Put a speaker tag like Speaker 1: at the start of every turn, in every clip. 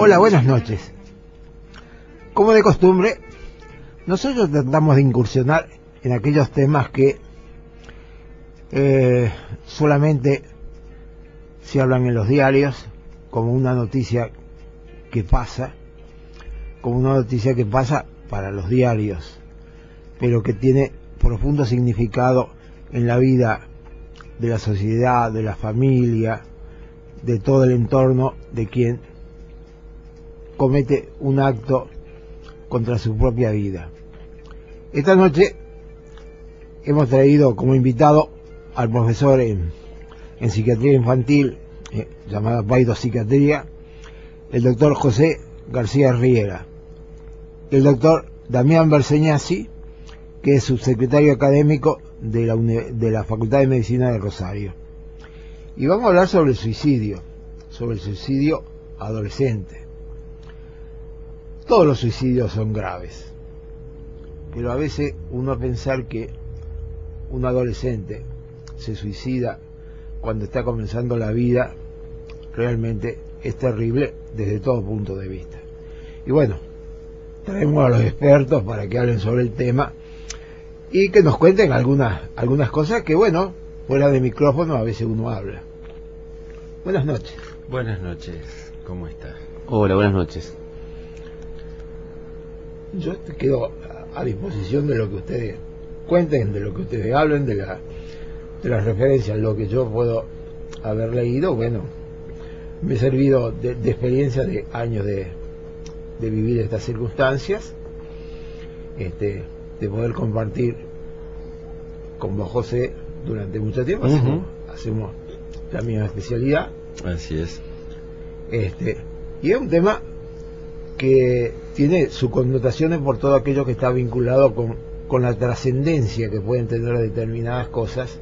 Speaker 1: Hola, buenas noches. Como de costumbre, nosotros tratamos de incursionar en aquellos temas que solamente se hablan en los diarios, como una noticia que pasa, para los diarios, pero que tiene profundo significado en la vida de la sociedad, de la familia, de todo el entorno de quien comete un acto contra su propia vida. Esta noche hemos traído como invitado al profesor en psiquiatría infantil, llamada Psiquiatría, el doctor José García Riera, el doctor Damián Berseñasi, que es subsecretario académico de la Facultad de Medicina de Rosario. Y vamos a hablar sobre el suicidio adolescente. Todos los suicidios son graves, pero a veces uno pensar que un adolescente se suicida cuando está comenzando la vida realmente es terrible desde todo punto de vista. Y bueno, traemos a los expertos para que hablen sobre el tema y que nos cuenten algunas cosas que, bueno, fuera de micrófono a veces uno habla. Buenas noches.
Speaker 2: Buenas noches, ¿cómo estás?
Speaker 3: Hola, buenas noches.
Speaker 1: Yo te quedo a disposición de lo que ustedes cuenten, de lo que ustedes hablen, de las referencias, lo que yo puedo haber leído. Bueno, me he servido de experiencia de años de vivir estas circunstancias, de poder compartir con vos, José, durante mucho tiempo. Hacemos la misma especialidad.
Speaker 2: Así es.
Speaker 1: Y es un tema que tiene sus connotaciones por todo aquello que está vinculado con la trascendencia que pueden tener determinadas cosas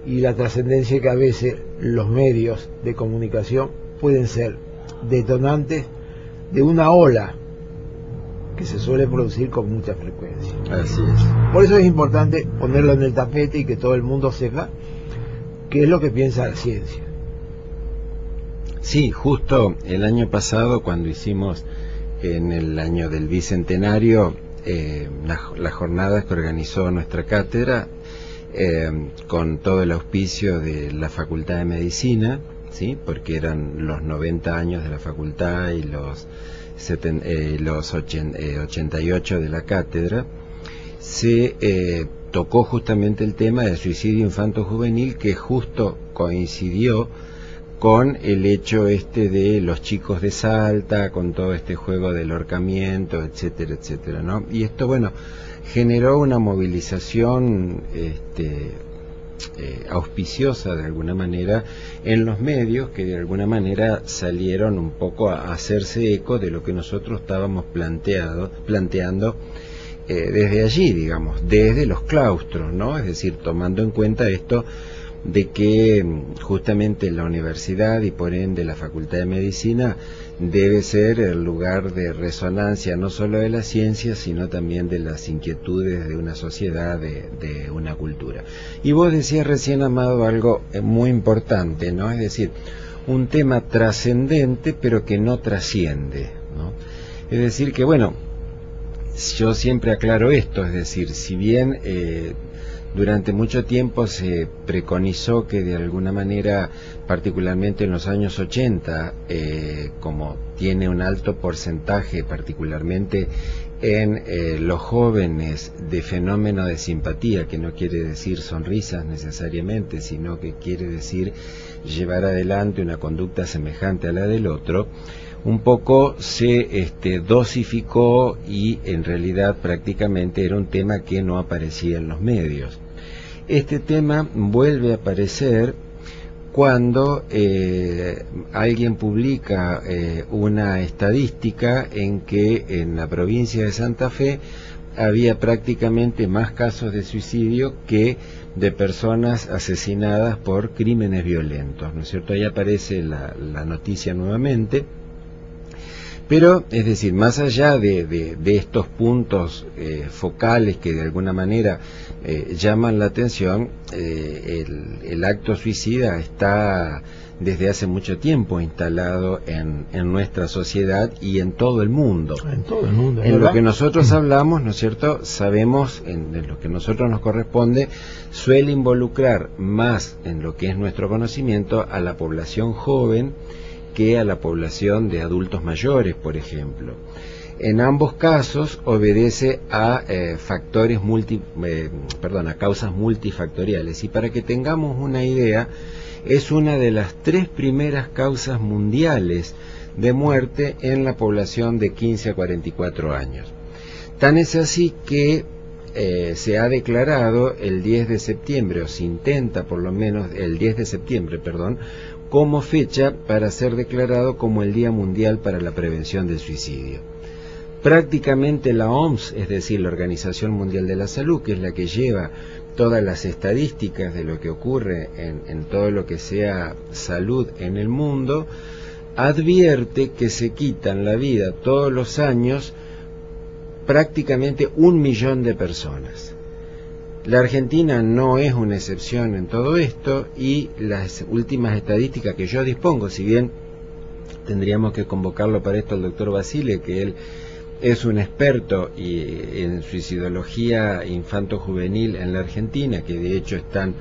Speaker 1: y la trascendencia que a veces los medios de comunicación pueden ser detonantes de una ola que se suele producir con mucha frecuencia.
Speaker 2: Así es.
Speaker 1: Por eso es importante ponerlo en el tapete y que todo el mundo sepa qué es lo que piensa la ciencia.
Speaker 2: Sí, justo el año pasado, cuando hicimos en el año del bicentenario las jornadas que organizó nuestra cátedra, con todo el auspicio de la Facultad de Medicina, ¿sí? Porque eran los 90 años de la facultad y los 88 de la cátedra, se tocó justamente el tema del suicidio infanto-juvenil, que justo coincidió con el hecho de los chicos de Salta, con todo este juego del ahorcamiento, etcétera, etcétera, ¿no? Y esto, bueno, generó una movilización auspiciosa de alguna manera en los medios, que de alguna manera salieron un poco a hacerse eco de lo que nosotros estábamos planteando desde allí, digamos, desde los claustros, ¿no? Es decir, tomando en cuenta esto de que justamente la universidad y por ende la Facultad de Medicina debe ser el lugar de resonancia no solo de la ciencia, sino también de las inquietudes de una sociedad, de una cultura. Y vos decías recién, Amado, algo muy importante, ¿no? Es decir, un tema trascendente pero que no trasciende, ¿no? Es decir que, bueno, yo siempre aclaro esto, es decir, si bien durante mucho tiempo se preconizó que de alguna manera, particularmente en los años 80, como tiene un alto porcentaje, particularmente en los jóvenes, de fenómeno de simpatía, que no quiere decir sonrisas necesariamente, sino que quiere decir llevar adelante una conducta semejante a la del otro, un poco se dosificó y en realidad prácticamente era un tema que no aparecía en los medios. Este tema vuelve a aparecer cuando alguien publica una estadística en que en la provincia de Santa Fe había prácticamente más casos de suicidio que de personas asesinadas por crímenes violentos, ¿no es cierto? Ahí aparece la noticia nuevamente. Pero, es decir, más allá de estos puntos focales que de alguna manera llaman la atención, el acto suicida está desde hace mucho tiempo instalado en nuestra sociedad y en todo el mundo.
Speaker 1: En todo el mundo.
Speaker 2: En lo que nosotros hablamos, ¿no es cierto?, sabemos, en lo que a nosotros nos corresponde, suele involucrar más en lo que es nuestro conocimiento a la población joven que a la población de adultos mayores, por ejemplo. En ambos casos obedece a a causas multifactoriales, y para que tengamos una idea, es una de las 3 primeras causas mundiales de muerte en la población de 15 a 44 años. Tan es así que se ha declarado el 10 de septiembre, o se intenta por lo menos el 10 de septiembre, como fecha para ser declarado como el Día Mundial para la Prevención del Suicidio. Prácticamente la OMS, es decir, la Organización Mundial de la Salud, que es la que lleva todas las estadísticas de lo que ocurre en todo lo que sea salud en el mundo, advierte que se quitan la vida todos los años prácticamente 1 millón de personas. La Argentina no es una excepción en todo esto, y las últimas estadísticas que yo dispongo, si bien tendríamos que convocarlo para esto al doctor Basile, que él es un experto en suicidología infanto-juvenil en la Argentina, que de hecho es tan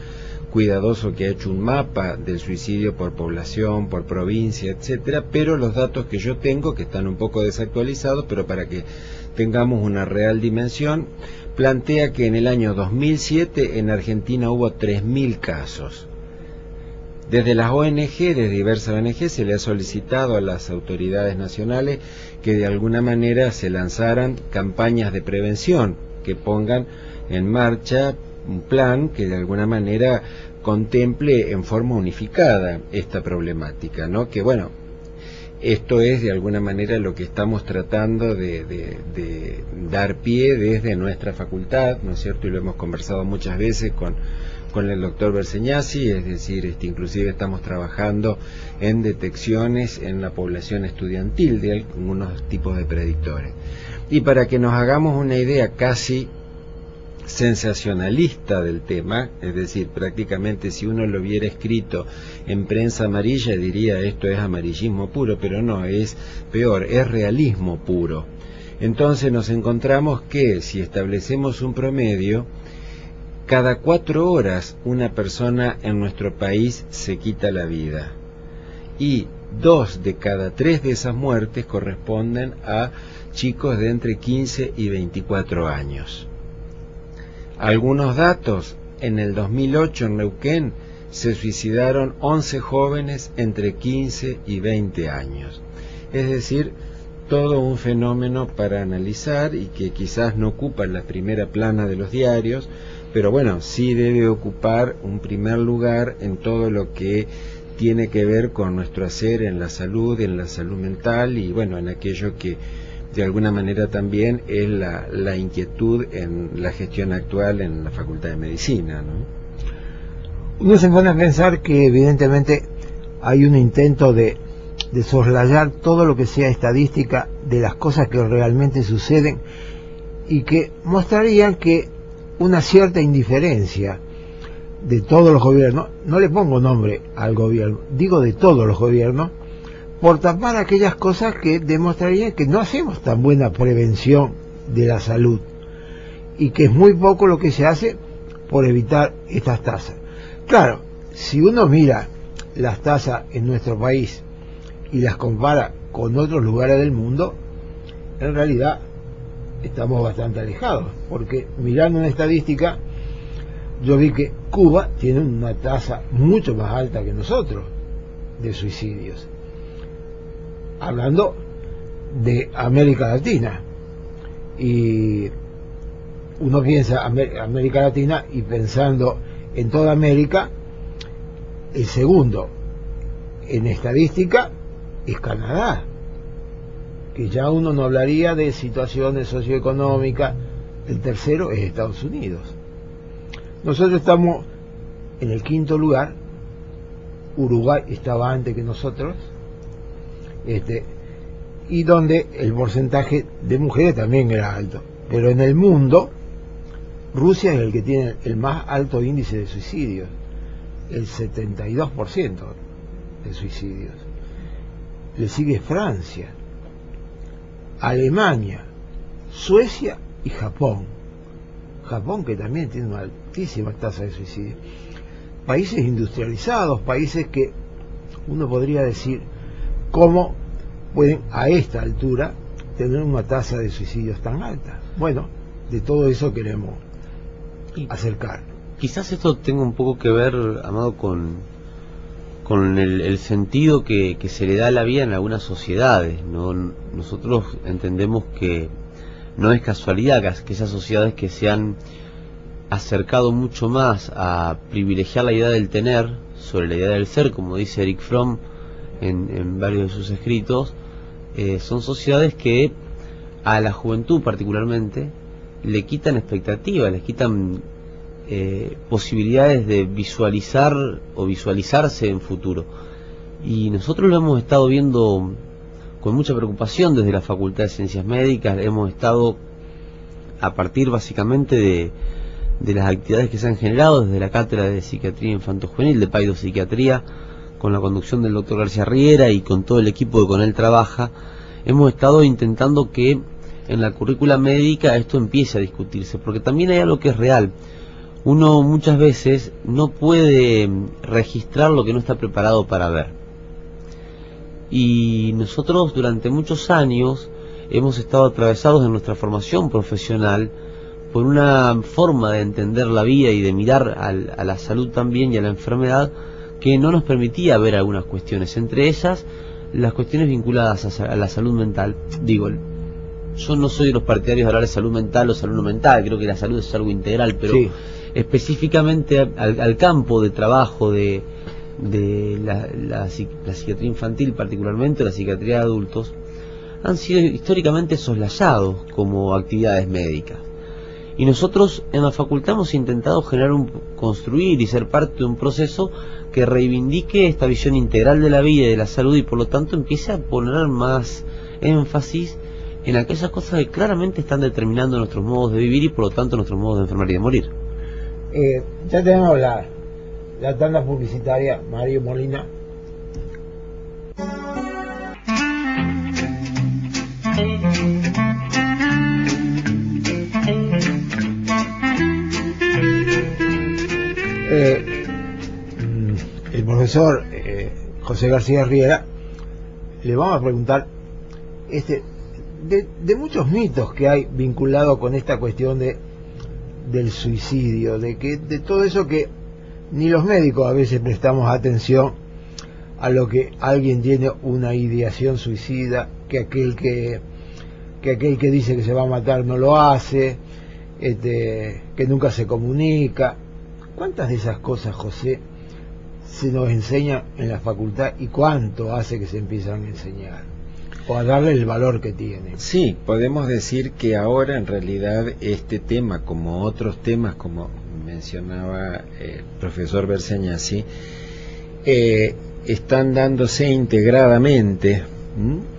Speaker 2: cuidadoso que ha hecho un mapa del suicidio por población, por provincia, etcétera, pero los datos que yo tengo, que están un poco desactualizados, pero para que tengamos una real dimensión, plantea que en el año 2007 en Argentina hubo 3.000 casos. Desde las ONG, desde diversas ONG, se le ha solicitado a las autoridades nacionales que de alguna manera se lanzaran campañas de prevención, que pongan en marcha un plan que de alguna manera contemple en forma unificada esta problemática, ¿no? Que bueno, esto es de alguna manera lo que estamos tratando de dar pie desde nuestra facultad, ¿no es cierto? Y lo hemos conversado muchas veces con el doctor Berseñasi, es decir, inclusive estamos trabajando en detecciones en la población estudiantil de algunos tipos de predictores. Y para que nos hagamos una idea casi sensacionalista del tema, es decir, prácticamente si uno lo hubiera escrito en prensa amarilla diría esto es amarillismo puro, pero no, es peor, es realismo puro. Entonces nos encontramos que si establecemos un promedio, cada 4 horas una persona en nuestro país se quita la vida, y 2 de cada 3 de esas muertes corresponden a chicos de entre 15 y 24 años. Algunos datos: en el 2008 en Neuquén se suicidaron 11 jóvenes entre 15 y 20 años. Es decir, todo un fenómeno para analizar y que quizás no ocupa la primera plana de los diarios, pero bueno, sí debe ocupar un primer lugar en todo lo que tiene que ver con nuestro hacer en la salud mental, y bueno, en aquello que de alguna manera también es la inquietud en la gestión actual en la Facultad de Medicina, ¿no?
Speaker 1: Uno se pone a pensar que evidentemente hay un intento de soslayar todo lo que sea estadística de las cosas que realmente suceden, y que mostrarían que una cierta indiferencia de todos los gobiernos, no le pongo nombre al gobierno, digo de todos los gobiernos, por tapar aquellas cosas que demostrarían que no hacemos tan buena prevención de la salud, y que es muy poco lo que se hace por evitar estas tasas. Claro, si uno mira las tasas en nuestro país y las compara con otros lugares del mundo, en realidad estamos bastante alejados, porque mirando una estadística yo vi que Cuba tiene una tasa mucho más alta que nosotros de suicidios, hablando de América Latina. Y uno piensa América Latina, y pensando en toda América, el segundo en estadística es Canadá, que ya uno no hablaría de situaciones socioeconómicas. El tercero es Estados Unidos. Nosotros estamos en el 5.º lugar. Uruguay estaba antes que nosotros, y donde el porcentaje de mujeres también era alto. Pero en el mundo, Rusia es el que tiene el más alto índice de suicidios, el 72% de suicidios. Le sigue Francia, Alemania, Suecia y Japón. Japón, que también tiene una altísima tasa de suicidio. Países industrializados, países que uno podría decir cómo pueden a esta altura tener una tasa de suicidios tan alta. Bueno, de todo eso queremos acercar.
Speaker 3: Quizás esto tenga un poco que ver, Amado, con el sentido que se le da a la vida en algunas sociedades, ¿no? Nosotros entendemos que no es casualidad que esas sociedades que se han acercado mucho más a privilegiar la idea del tener sobre la idea del ser, como dice Erich Fromm en varios de sus escritos, son sociedades que a la juventud particularmente le quitan expectativas, les quitan posibilidades de visualizar o visualizarse en futuro. Y nosotros lo hemos estado viendo con mucha preocupación desde la Facultad de Ciencias Médicas. Hemos estado, a partir básicamente de las actividades que se han generado desde la Cátedra de Psiquiatría Infanto-Juvenil, de Paidopsiquiatría, con la conducción del doctor García Riera y con todo el equipo que con él trabaja, hemos estado intentando que en la currícula médica esto empiece a discutirse, porque también hay algo que es real. Uno muchas veces no puede registrar lo que no está preparado para ver. Y nosotros durante muchos años hemos estado atravesados en nuestra formación profesional por una forma de entender la vida y de mirar a la salud también y a la enfermedad que no nos permitía ver algunas cuestiones, entre ellas las cuestiones vinculadas a la salud mental. Digo, yo no soy de los partidarios de hablar de salud mental o salud no mental, creo que la salud es algo integral, pero sí, específicamente al campo de trabajo de la psiquiatría infantil, particularmente la psiquiatría de adultos, han sido históricamente soslayados como actividades médicas. Y nosotros en la facultad hemos intentado construir y ser parte de un proceso que reivindique esta visión integral de la vida y de la salud, y por lo tanto empiece a poner más énfasis en aquellas cosas que claramente están determinando nuestros modos de vivir y por lo tanto nuestros modos de enfermar y de morir.
Speaker 1: Ya tenemos la tanda publicitaria. Mario Molina. El profesor José García Riera, le vamos a preguntar de muchos mitos que hay vinculados con esta cuestión del suicidio, de todo eso que ni los médicos a veces prestamos atención a lo que alguien tiene una ideación suicida, que aquel que dice que se va a matar no lo hace, que nunca se comunica. ¿Cuántas de esas cosas, José, se nos enseñan en la facultad y cuánto hace que se empiezan a enseñar o a darle el valor que tiene?
Speaker 2: Sí, podemos decir que ahora en realidad este tema, como otros temas, como mencionaba el profesor Berseñasi, están dándose integradamente.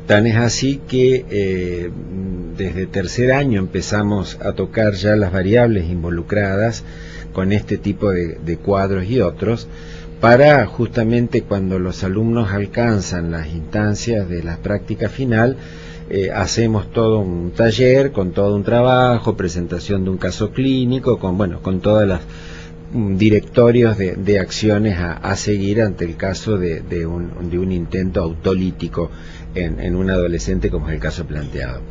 Speaker 2: Tan es así que desde tercer año empezamos a tocar ya las variables involucradas con este tipo de cuadros y otros, para justamente cuando los alumnos alcanzan las instancias de la práctica final, hacemos todo un taller con todo un trabajo, presentación de un caso clínico, con todas las directorios de acciones a seguir ante el caso de un intento autolítico en un adolescente, como es el caso planteado.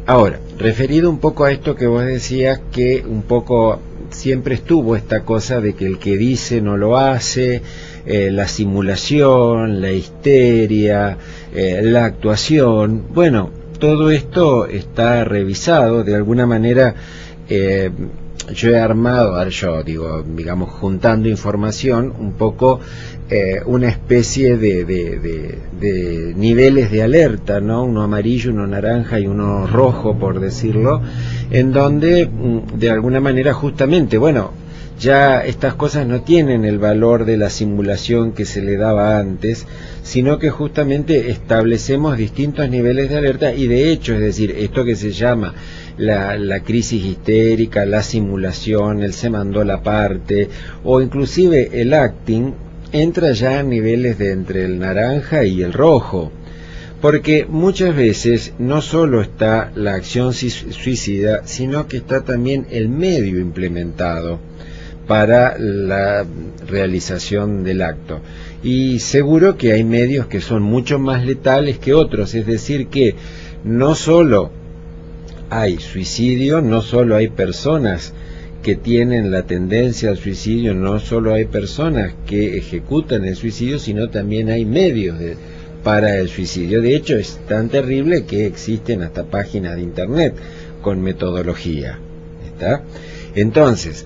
Speaker 2: Ahora, referido un poco a esto que vos decías, que un poco siempre estuvo esta cosa de que el que dice no lo hace, la simulación, la histeria, la actuación, bueno, todo esto está revisado de alguna manera. Yo he armado, digamos, juntando información, un poco una especie de niveles de alerta, ¿no? Uno amarillo, uno naranja y uno rojo, por decirlo, en donde de alguna manera justamente, bueno, ya estas cosas no tienen el valor de la simulación que se le daba antes, sino que justamente establecemos distintos niveles de alerta y de hecho, es decir, esto que se llama la crisis histérica, la simulación, el se mandó la parte, o inclusive el acting, entra ya a niveles de entre el naranja y el rojo. Porque muchas veces no solo está la acción suicida, sino que está también el medio implementado para la realización del acto. Y seguro que hay medios que son mucho más letales que otros, es decir que no solo hay suicidio, no solo hay personas que tienen la tendencia al suicidio, no solo hay personas que ejecutan el suicidio, sino también hay medios para el suicidio. De hecho, es tan terrible que existen hasta páginas de internet con metodología. ¿Está? Entonces,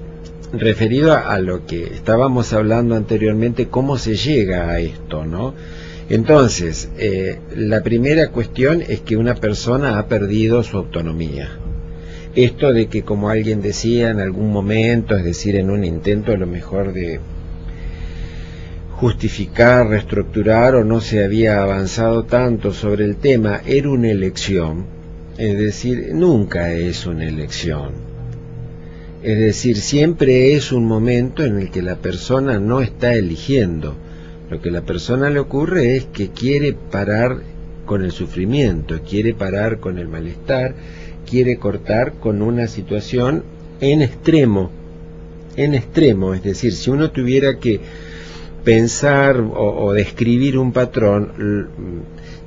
Speaker 2: referido a lo que estábamos hablando anteriormente, ¿cómo se llega a esto, no? Entonces, la primera cuestión es que una persona ha perdido su autonomía. Esto de que, como alguien decía en algún momento, es decir, en un intento a lo mejor de justificar, reestructurar, o no se había avanzado tanto sobre el tema, era una elección, es decir, nunca es una elección. Es decir, siempre es un momento en el que la persona no está eligiendo. Lo que a la persona le ocurre es que quiere parar con el sufrimiento, quiere parar con el malestar, quiere cortar con una situación en extremo, es decir, si uno tuviera que pensar o describir un patrón,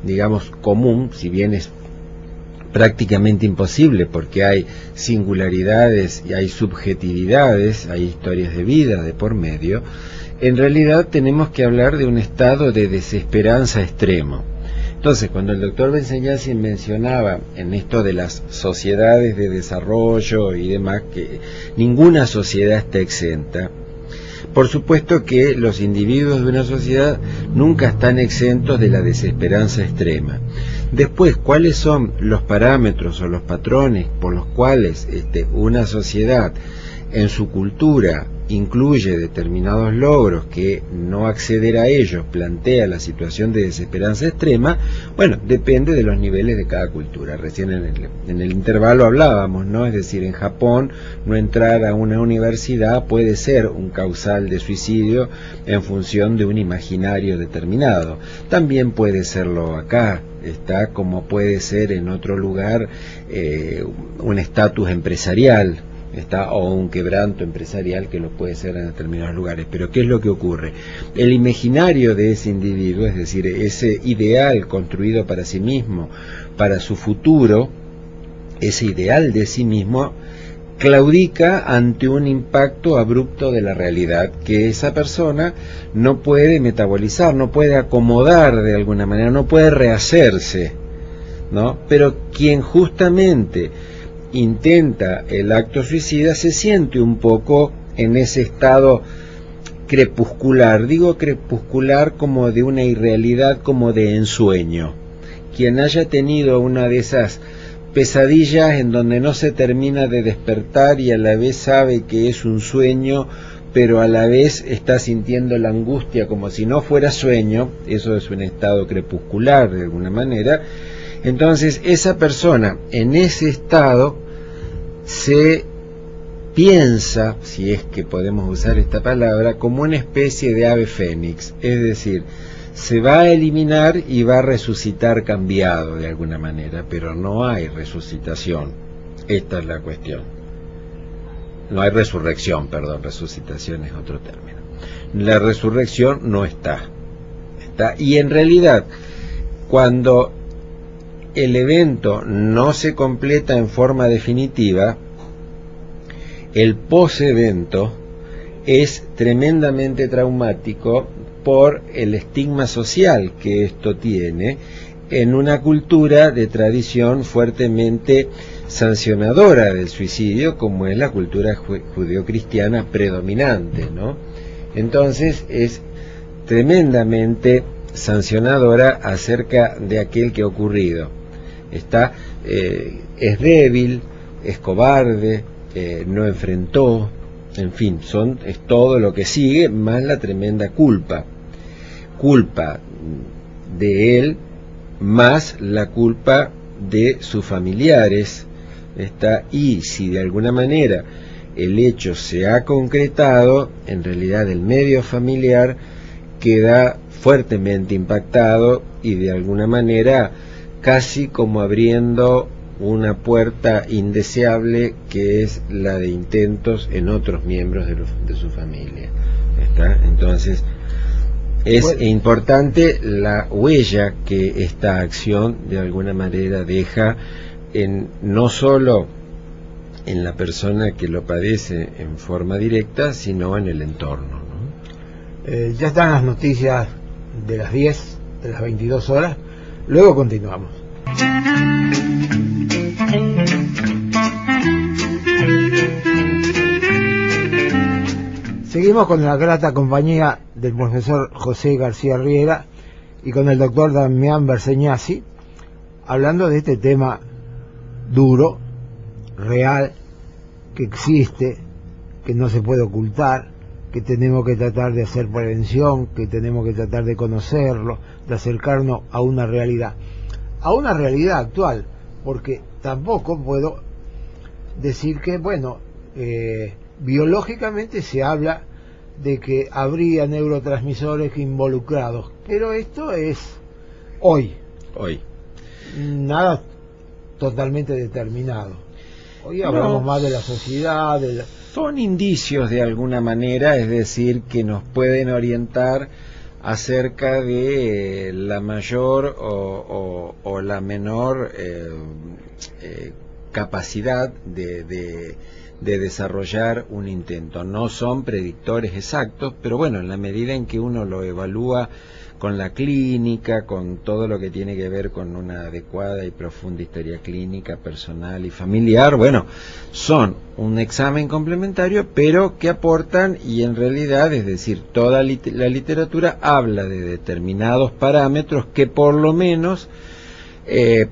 Speaker 2: digamos, común, si bien es prácticamente imposible porque hay singularidades y hay subjetividades, hay historias de vida de por medio, en realidad tenemos que hablar de un estado de desesperanza extremo. Entonces, cuando el doctor Benseñasi mencionaba en esto de las sociedades de desarrollo y demás, que ninguna sociedad está exenta, por supuesto que los individuos de una sociedad nunca están exentos de la desesperanza extrema. Después, ¿cuáles son los parámetros o los patrones por los cuales una sociedad en su cultura incluye determinados logros que no acceder a ellos plantea la situación de desesperanza extrema? Bueno, depende de los niveles de cada cultura. Recién en el intervalo hablábamos, ¿no? Es decir, en Japón no entrar a una universidad puede ser un causal de suicidio en función de un imaginario determinado. También puede serlo acá, está, como puede ser en otro lugar un estatus empresarial, está, o un quebranto empresarial, que lo puede ser en determinados lugares. Pero ¿qué es lo que ocurre? El imaginario de ese individuo, es decir, ese ideal construido para sí mismo, para su futuro, ese ideal de sí mismo claudica ante un impacto abrupto de la realidad que esa persona no puede metabolizar, no puede acomodar de alguna manera, no puede rehacerse, ¿no? Pero quien justamente intenta el acto suicida se siente un poco en ese estado crepuscular, digo crepuscular como de una irrealidad, como de ensueño. Quien haya tenido una de esas pesadillas en donde no se termina de despertar y a la vez sabe que es un sueño, pero a la vez está sintiendo la angustia como si no fuera sueño, eso es un estado crepuscular de alguna manera. Entonces esa persona en ese estado se piensa, si es que podemos usar esta palabra, como una especie de ave fénix, es decir, se va a eliminar y va a resucitar cambiado de alguna manera, pero no hay resucitación. Esta es la cuestión. No hay resurrección, perdón, resucitación es otro término. La resurrección no está. Y en realidad, cuando el evento no se completa en forma definitiva, el post-evento es tremendamente traumático por el estigma social que esto tiene en una cultura de tradición fuertemente sancionadora del suicidio, como es la cultura judeocristiana predominante, ¿no? Entonces es tremendamente sancionadora acerca de aquel que ha ocurrido. Es débil, es cobarde, no enfrentó, en fin, es todo lo que sigue, más la tremenda culpa de él, más la culpa de sus familiares, y si de alguna manera el hecho se ha concretado, en realidad el medio familiar queda fuertemente impactado y de alguna manera casi como abriendo una puerta indeseable, que es la de intentos en otros miembros de su familia. Entonces es importante la huella que esta acción de alguna manera deja no solo en la persona que lo padece en forma directa, sino en el entorno, ¿no?
Speaker 1: Ya están las noticias de las 10, de las 22 horas. Luego continuamos. Seguimos con la grata compañía del profesor José García Riera y con el doctor Damián Berseñasi, hablando de este tema duro, real, que existe, que no se puede ocultar, que tenemos que tratar de hacer prevención, que tenemos que tratar de conocerlo, de acercarnos a una realidad actual, porque tampoco puedo decir que, biológicamente se habla de que habría neurotransmisores involucrados, pero esto es hoy, nada totalmente determinado. Hoy hablamos más de la sociedad,
Speaker 2: son indicios de alguna manera, es decir, que nos pueden orientar acerca de la mayor o la menor capacidad de desarrollar un intento. No son predictores exactos, pero bueno, en la medida en que uno lo evalúa con la clínica, con todo lo que tiene que ver con una adecuada y profunda historia clínica, personal y familiar, son un examen complementario, pero que aportan, y en realidad, es decir, toda la literatura habla de determinados parámetros que por lo menos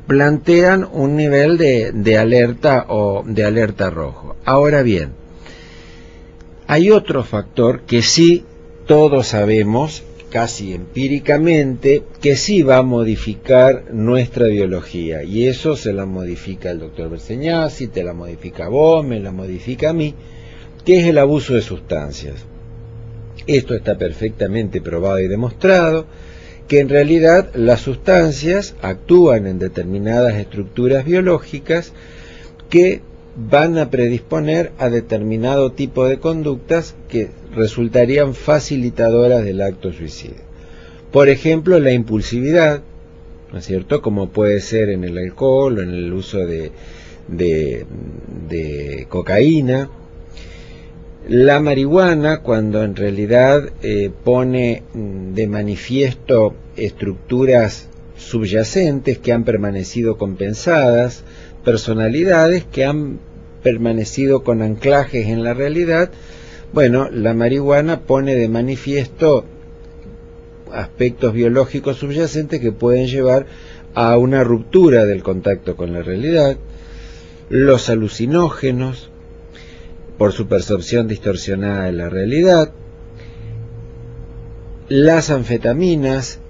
Speaker 2: plantean un nivel de alerta o de alerta rojo. Ahora bien, hay otro factor que sí todos sabemos, casi empíricamente, que sí va a modificar nuestra biología, y eso se la modifica el doctor Berseñasi, te la modifica a vos, me la modifica a mí, que es el abuso de sustancias. Esto está perfectamente probado y demostrado, que en realidad las sustancias actúan en determinadas estructuras biológicas que van a predisponer a determinado tipo de conductas que resultarían facilitadoras del acto suicida. Por ejemplo, la impulsividad, ¿no es cierto?, como puede ser en el alcohol o en el uso de cocaína. La marihuana, cuando en realidad pone de manifiesto estructuras subyacentes que han permanecido compensadas, personalidades que han permanecido con anclajes en la realidad. La marihuana pone de manifiesto aspectos biológicos subyacentes que pueden llevar a una ruptura del contacto con la realidad. Los alucinógenos, por su percepción distorsionada de la realidad. Las anfetaminas,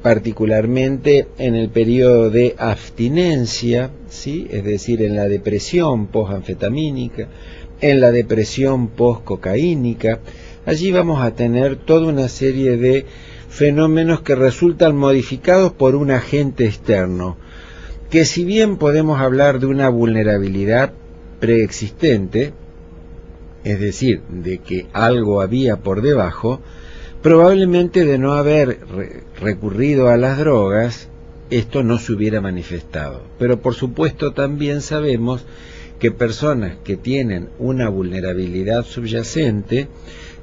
Speaker 2: particularmente en el periodo de abstinencia, ¿sí?, es decir, en la depresión posanfetamínica, en la depresión postcocaínica. Allí vamos a tener toda una serie de fenómenos que resultan modificados por un agente externo, que si bien podemos hablar de una vulnerabilidad preexistente, es decir, de que algo había por debajo, probablemente de no haber recurrido a las drogas, esto no se hubiera manifestado. Pero por supuesto también sabemos que personas que tienen una vulnerabilidad subyacente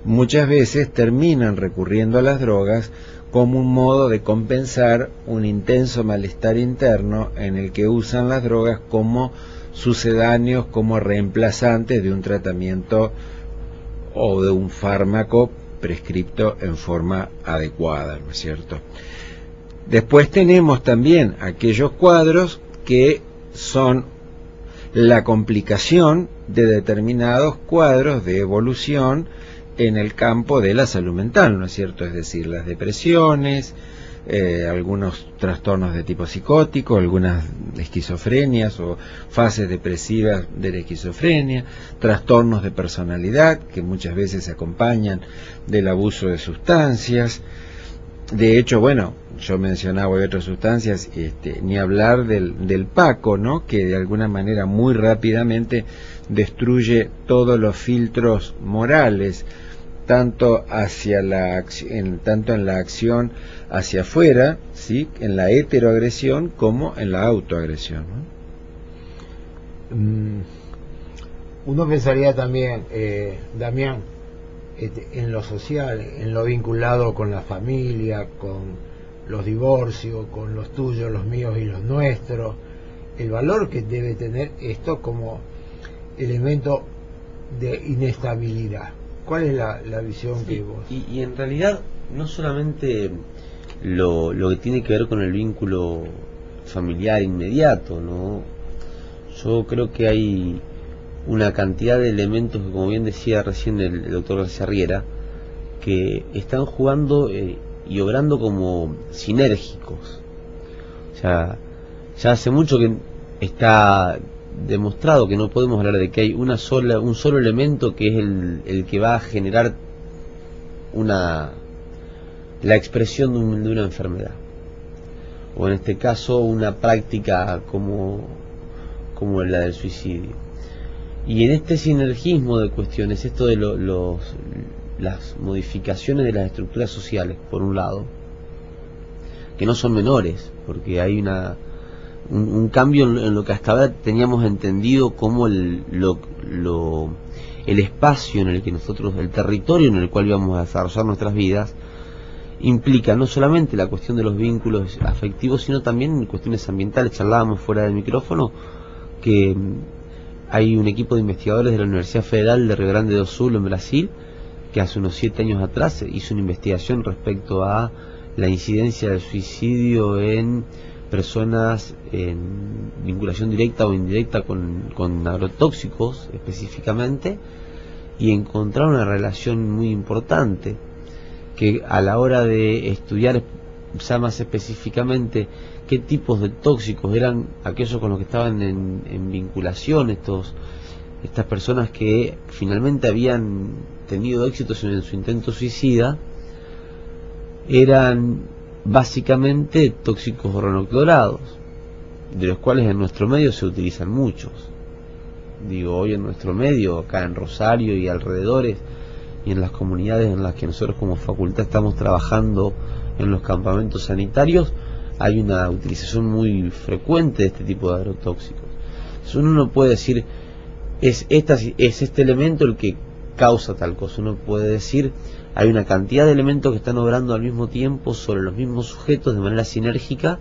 Speaker 2: muchas veces terminan recurriendo a las drogas como un modo de compensar un intenso malestar interno, en el que usan las drogas como sucedáneos, como reemplazantes de un tratamiento o de un fármaco prescripto en forma adecuada, ¿no es cierto? Después tenemos también aquellos cuadros que son la complicación de determinados cuadros de evolución en el campo de la salud mental, ¿no es cierto? Es decir, las depresiones, algunos trastornos de tipo psicótico, algunas esquizofrenias o fases depresivas de la esquizofrenia, trastornos de personalidad que muchas veces se acompañan del abuso de sustancias. De hecho, bueno, yo mencionaba otras sustancias, ni hablar del Paco, ¿no? Que de alguna manera muy rápidamente destruye todos los filtros morales, tanto hacia tanto en la acción hacia afuera, ¿sí? En la heteroagresión como en la autoagresión,
Speaker 1: ¿no? Uno pensaría también, Damián, en lo social, en lo vinculado con la familia, con los divorcios, con los tuyos, los míos y los nuestros, el valor que debe tener esto como elemento de inestabilidad. ¿Cuál es la visión que vos?
Speaker 3: Y en realidad no solamente lo que tiene que ver con el vínculo familiar inmediato, ¿no? Yo creo que hay una cantidad de elementos que, como bien decía recién el doctor García Riera, que están jugando y obrando como sinérgicos. O sea, ya hace mucho que está demostrado que no podemos hablar de que hay un solo elemento que es el que va a generar la expresión de una enfermedad, o en este caso una práctica como la del suicidio. Y en este sinergismo de cuestiones, esto de las modificaciones de las estructuras sociales, por un lado, que no son menores, porque hay un cambio en lo que hasta ahora teníamos entendido como el espacio en el que nosotros, el territorio en el cual íbamos a desarrollar nuestras vidas, implica no solamente la cuestión de los vínculos afectivos, sino también cuestiones ambientales. Charlábamos fuera del micrófono que hay un equipo de investigadores de la Universidad Federal de Rio Grande do Sul en Brasil que hace unos 7 años atrás hizo una investigación respecto a la incidencia del suicidio en personas en vinculación directa o indirecta con agrotóxicos específicamente, y encontraron una relación muy importante, que a la hora de estudiar ya más específicamente qué tipos de tóxicos eran aquellos con los que estaban en vinculación estas personas que finalmente habían tenido éxitos en su intento suicida, eran básicamente tóxicos organoclorados, de los cuales en nuestro medio se utilizan muchos. Digo, hoy en nuestro medio, acá en Rosario y alrededores, y en las comunidades en las que nosotros como facultad estamos trabajando en los campamentos sanitarios, hay una utilización muy frecuente de este tipo de agrotóxicos. Entonces uno no puede decir, es este elemento el que causa tal cosa. Uno puede decir, hay una cantidad de elementos que están obrando al mismo tiempo sobre los mismos sujetos de manera sinérgica,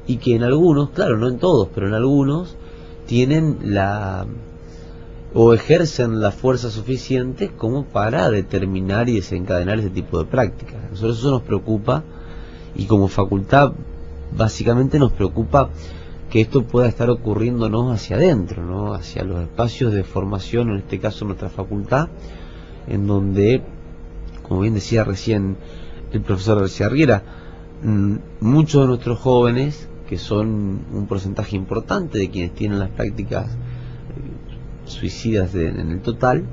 Speaker 3: y que en algunos, claro, no en todos, pero en algunos tienen o ejercen la fuerza suficiente como para determinar y desencadenar ese tipo de prácticas. A nosotros eso nos preocupa, y como facultad básicamente nos preocupa que esto pueda estar ocurriéndonos hacia adentro, ¿no? Hacia los espacios de formación, en este caso nuestra facultad, en donde, como bien decía recién el profesor García Riera, muchos de nuestros jóvenes, que son un porcentaje importante de quienes tienen las prácticas suicidas en el total,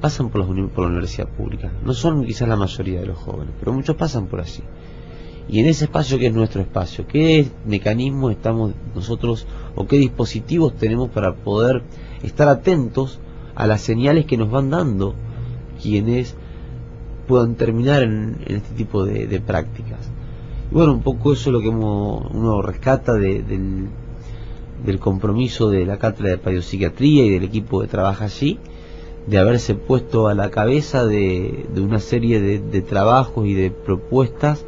Speaker 3: pasan por la universidad pública. No son quizás la mayoría de los jóvenes, pero muchos pasan por allí. Y en ese espacio que es nuestro espacio, ¿qué mecanismos estamos nosotros o qué dispositivos tenemos para poder estar atentos a las señales que nos van dando quienes puedan terminar en este tipo de prácticas? Y bueno, un poco eso es lo que uno rescata del compromiso de la cátedra de psiquiatría y del equipo que trabaja allí, de haberse puesto a la cabeza de una serie de trabajos y de propuestas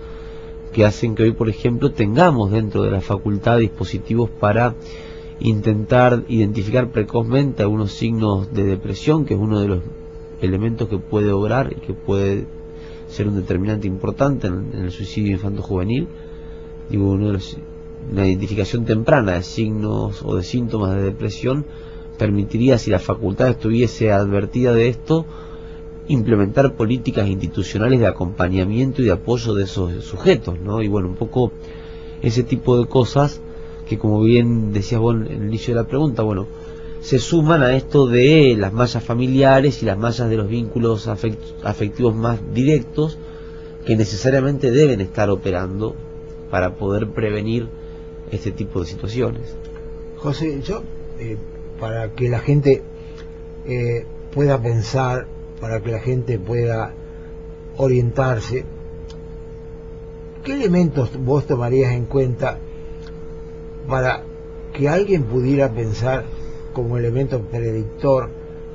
Speaker 3: que hacen que hoy, por ejemplo, tengamos dentro de la facultad dispositivos para intentar identificar precozmente algunos signos de depresión, que es uno de los elementos que puede obrar y que puede ser un determinante importante en el suicidio infanto-juvenil. Digo, uno una identificación temprana de signos o de síntomas de depresión permitiría, si la facultad estuviese advertida de esto, implementar políticas institucionales de acompañamiento y de apoyo de esos sujetos, ¿no? Y bueno, un poco ese tipo de cosas que, como bien decías vos en el inicio de la pregunta, bueno, se suman a esto de las mallas familiares y las mallas de los vínculos afectivos más directos, que necesariamente deben estar operando para poder prevenir este tipo de situaciones.
Speaker 1: José, yo, para que la gente pueda pensar, para que la gente pueda orientarse, ¿qué elementos vos tomarías en cuenta para que alguien pudiera pensar como elemento predictor,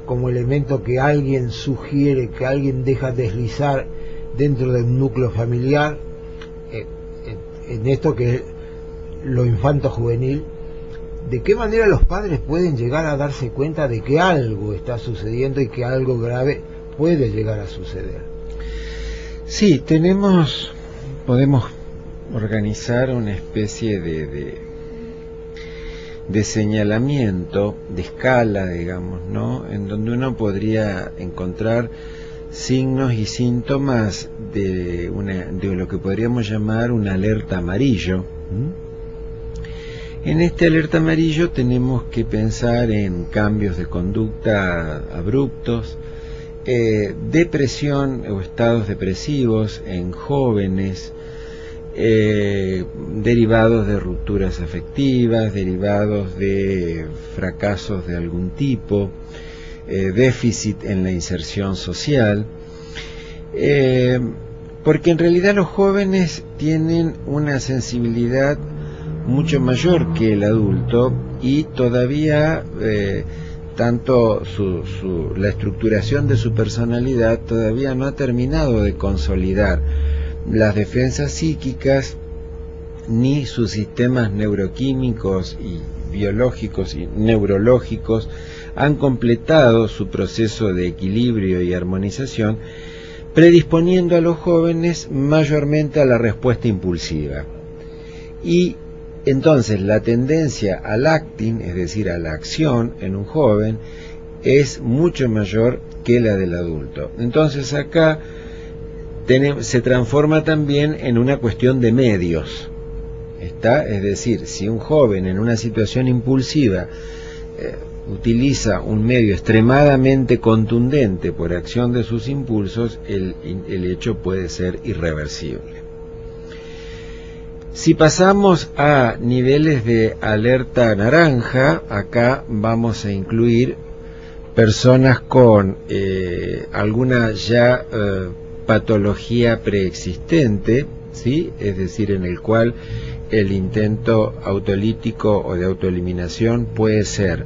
Speaker 1: como elemento que alguien sugiere, que alguien deja deslizar dentro de un núcleo familiar, en esto que es lo infanto-juvenil? ¿De qué manera los padres pueden llegar a darse cuenta de que algo está sucediendo y que algo grave puede llegar a suceder?
Speaker 2: Sí, podemos organizar una especie de señalamiento, de escala, digamos, ¿no? En donde uno podría encontrar signos y síntomas de lo que podríamos llamar una alerta amarillo. En este alerta amarillo tenemos que pensar en cambios de conducta abruptos, depresión o estados depresivos en jóvenes, derivados de rupturas afectivas, derivados de fracasos de algún tipo, déficit en la inserción social, porque en realidad los jóvenes tienen una sensibilidad mucho mayor que el adulto y todavía tanto la estructuración de su personalidad todavía no ha terminado de consolidar las defensas psíquicas ni sus sistemas neuroquímicos y biológicos y neurológicos han completado su proceso de equilibrio y armonización, predisponiendo a los jóvenes mayormente a la respuesta impulsiva. Y entonces la tendencia al acting, es decir, a la acción en un joven, es mucho mayor que la del adulto. Entonces acá se transforma también en una cuestión de medios. Es decir, si un joven en una situación impulsiva utiliza un medio extremadamente contundente por acción de sus impulsos, el hecho puede ser irreversible. Si pasamos a niveles de alerta naranja, acá vamos a incluir personas con alguna ya patología preexistente, ¿sí? Es decir, en el cual el intento autolítico o de autoeliminación puede ser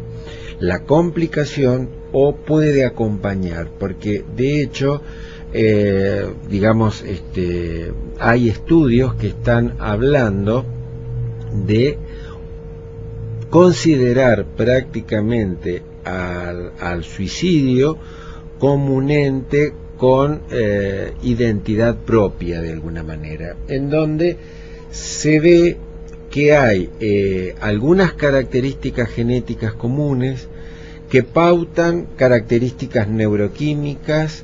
Speaker 2: la complicación o puede acompañar, porque de hecho hay estudios que están hablando de considerar prácticamente al suicidio como un ente con identidad propia de alguna manera, en donde se ve que hay algunas características genéticas comunes que pautan características neuroquímicas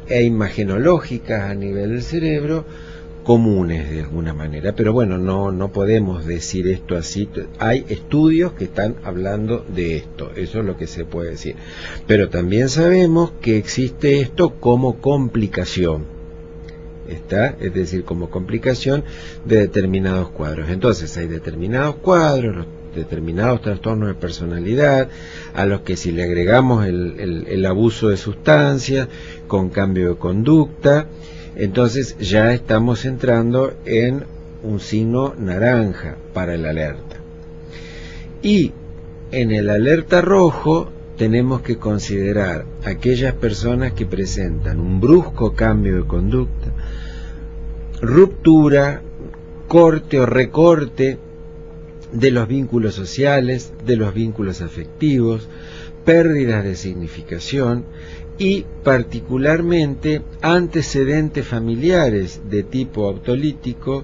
Speaker 2: e imagenológicas a nivel del cerebro comunes de alguna manera, pero bueno, no podemos decir esto así. Hay estudios que están hablando de esto, eso es lo que se puede decir, pero también sabemos que existe esto como complicación, es decir, como complicación de determinados cuadros. Entonces hay determinados cuadros, determinados trastornos de personalidad, a los que si le agregamos el abuso de sustancias con cambio de conducta, entonces ya estamos entrando en un signo naranja para el alerta. Y en el alerta rojo tenemos que considerar aquellas personas que presentan un brusco cambio de conducta, ruptura, corte o recorte de los vínculos sociales, de los vínculos afectivos, pérdidas de significación y particularmente antecedentes familiares de tipo autolítico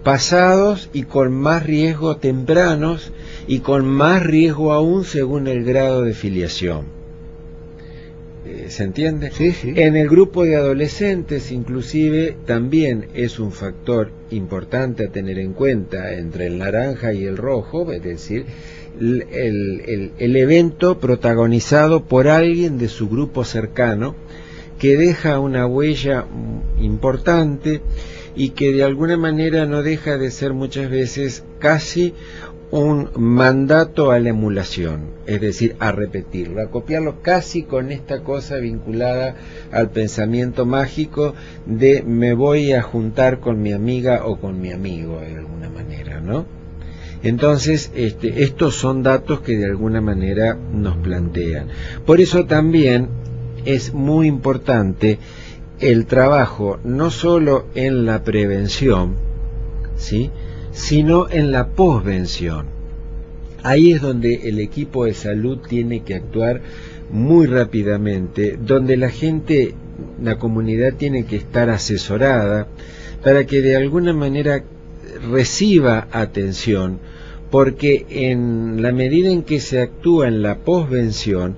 Speaker 2: pasados y con más riesgo tempranos y con más riesgo aún según el grado de filiación. ¿Se entiende?
Speaker 1: Sí, sí.
Speaker 2: En el grupo de adolescentes inclusive también es un factor importante a tener en cuenta entre el naranja y el rojo, es decir, el evento protagonizado por alguien de su grupo cercano que deja una huella importante y que de alguna manera no deja de ser muchas veces casi un mandato a la emulación, es decir, a repetirlo, a copiarlo, casi con esta cosa vinculada al pensamiento mágico de me voy a juntar con mi amiga o con mi amigo de alguna manera, ¿no? Entonces, estos son datos que de alguna manera nos plantean. Por eso también es muy importante el trabajo no solo en la prevención, ¿sí?, sino en la posvención. Ahí es donde el equipo de salud tiene que actuar muy rápidamente, donde la gente, la comunidad tiene que estar asesorada para que de alguna manera reciba atención, porque en la medida en que se actúa en la posvención,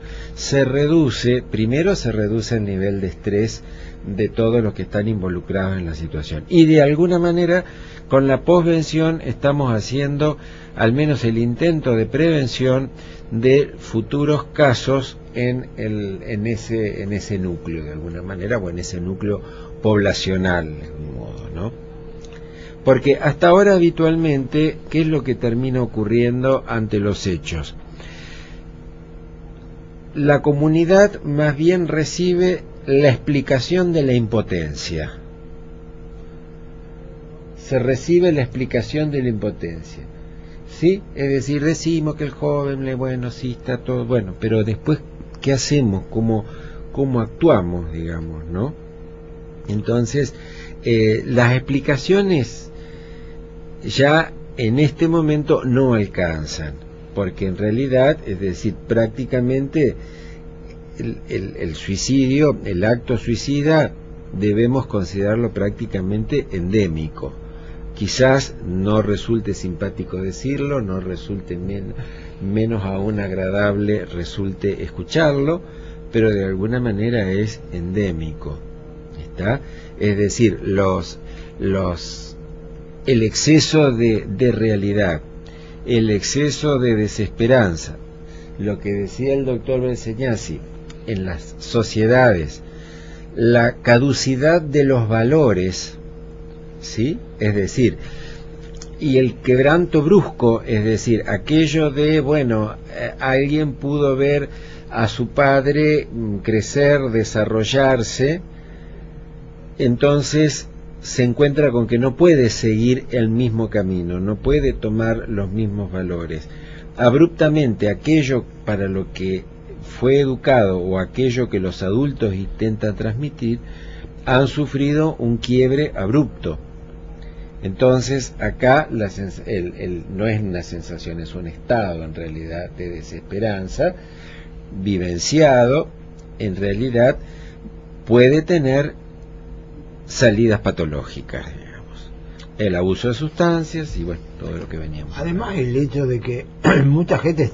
Speaker 2: primero se reduce el nivel de estrés de todos los que están involucrados en la situación. Y de alguna manera, con la posvención estamos haciendo al menos el intento de prevención de futuros casos en ese núcleo, de alguna manera, o en ese núcleo poblacional, de algún modo, ¿no? Porque hasta ahora habitualmente, ¿qué es lo que termina ocurriendo ante los hechos? La comunidad más bien recibe la explicación de la impotencia. Se recibe la explicación de la impotencia, ¿sí? Es decir, decimos que el joven, bueno, sí, está todo, bueno, pero después, ¿qué hacemos? ¿Cómo actuamos, digamos, no? Entonces, las explicaciones ya en este momento no alcanzan, porque en realidad, es decir, prácticamente el suicidio, el acto suicida, debemos considerarlo prácticamente endémico. Quizás no resulte simpático decirlo, no resulte menos aún agradable resulte escucharlo, pero de alguna manera es endémico, ¿está? Es decir, el exceso de realidad, el exceso de desesperanza, lo que decía el doctor Belceñasi, en las sociedades, la caducidad de los valores, ¿sí? Es decir, y el quebranto brusco, es decir, aquello de, bueno, alguien pudo ver a su padre crecer, desarrollarse, entonces se encuentra con que no puede seguir el mismo camino, no puede tomar los mismos valores. Abruptamente aquello para lo que fue educado o aquello que los adultos intentan transmitir han sufrido un quiebre abrupto. Entonces acá no es una sensación, es un estado en realidad de desesperanza vivenciado, en realidad puede tener salidas patológicas, digamos, el abuso de sustancias y bueno, todo lo que veníamos.
Speaker 1: Además, el hecho de que mucha gente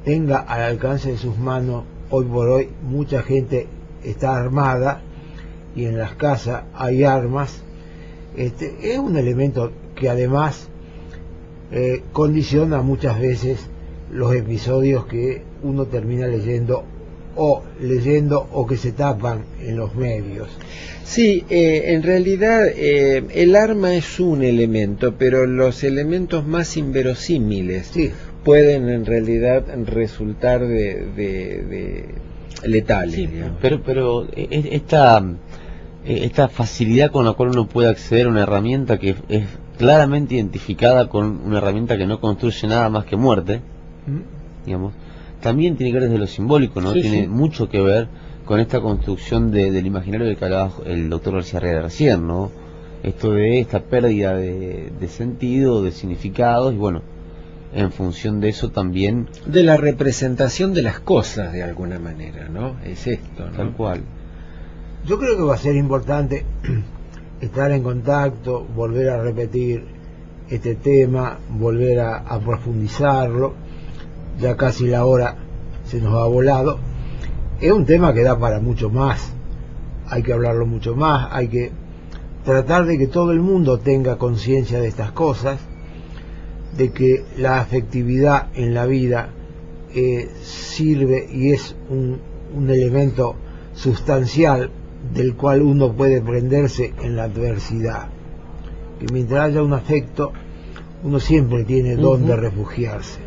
Speaker 1: tenga al alcance de sus manos, hoy por hoy mucha gente está armada y en las casas hay armas, es un elemento que además condiciona muchas veces los episodios que uno termina leyendo o que se tapan en los medios.
Speaker 2: Sí, en realidad el arma es un elemento, pero los elementos más inverosímiles pueden en realidad resultar de letales.
Speaker 3: Sí, pero esta facilidad con la cual uno puede acceder a una herramienta que es claramente identificada con una herramienta que no construye nada más que muerte, digamos, también tiene que ver desde lo simbólico, ¿no? Tiene mucho que ver con esta construcción del imaginario del que hablaba el doctor García Herrera recién, ¿no? Esto de esta pérdida de sentido, de significados, y bueno, en función de eso también...
Speaker 2: de la representación de las cosas, de alguna manera, ¿no? Es esto, ¿no?
Speaker 3: Tal cual.
Speaker 1: Yo creo que va a ser importante estar en contacto, volver a repetir este tema, volver a profundizarlo. Ya casi la hora se nos ha volado. Es un tema que da para mucho más, hay que hablarlo mucho más, hay que tratar de que todo el mundo tenga conciencia de estas cosas, de que la afectividad en la vida sirve y es un elemento sustancial del cual uno puede prenderse en la adversidad, que mientras haya un afecto uno siempre tiene donde refugiarse.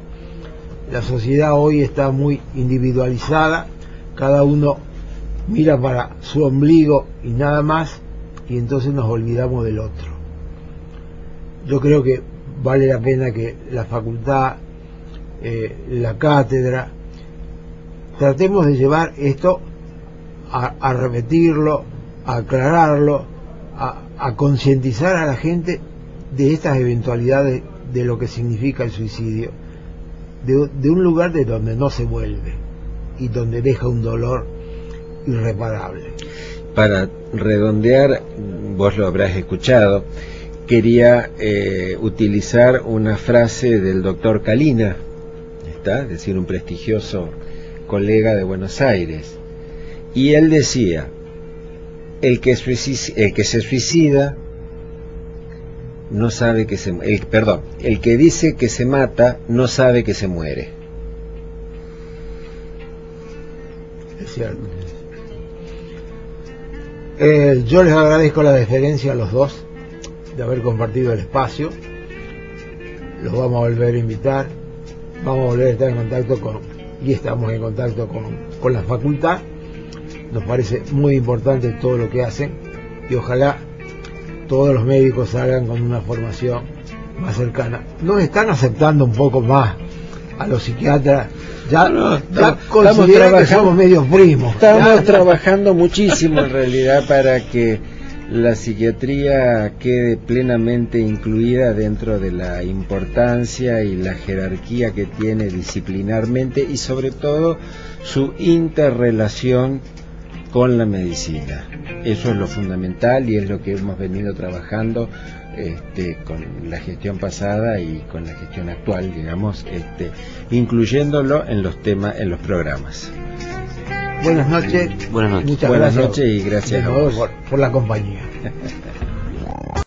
Speaker 1: La sociedad hoy está muy individualizada, cada uno mira para su ombligo y nada más, y entonces nos olvidamos del otro. Yo creo que vale la pena que la facultad, la cátedra, tratemos de llevar esto a repetirlo, a aclararlo, a concientizar a la gente de estas eventualidades de lo que significa el suicidio, de un lugar de donde no se vuelve y donde deja un dolor irreparable.
Speaker 2: Para redondear, vos lo habrás escuchado, quería utilizar una frase del doctor Calina, es decir, un prestigioso colega de Buenos Aires, y él decía: el que se suicida no sabe que el que dice que se mata no sabe que se muere.
Speaker 1: Es cierto. Yo les agradezco la deferencia a los dos de haber compartido el espacio. Los vamos a volver a invitar, vamos a volver a estar en contacto y estamos en contacto con la facultad. Nos parece muy importante todo lo que hacen y ojalá todos los médicos salgan con una formación más cercana. Nos están aceptando un poco más a los psiquiatras, ya consideran que somos medios primos.
Speaker 2: Estamos trabajando muchísimo en realidad para que la psiquiatría quede plenamente incluida dentro de la importancia y la jerarquía que tiene disciplinarmente y sobre todo su interrelación con la medicina. Eso es lo fundamental y es lo que hemos venido trabajando con la gestión pasada y con la gestión actual, digamos, incluyéndolo en los temas, en los programas.
Speaker 1: Buenas noches.
Speaker 3: Buenas noches.
Speaker 1: Muchas
Speaker 2: Buenas
Speaker 1: gracias.
Speaker 2: noches y gracias
Speaker 1: de
Speaker 2: a
Speaker 1: nuevo
Speaker 2: vos
Speaker 1: por la compañía.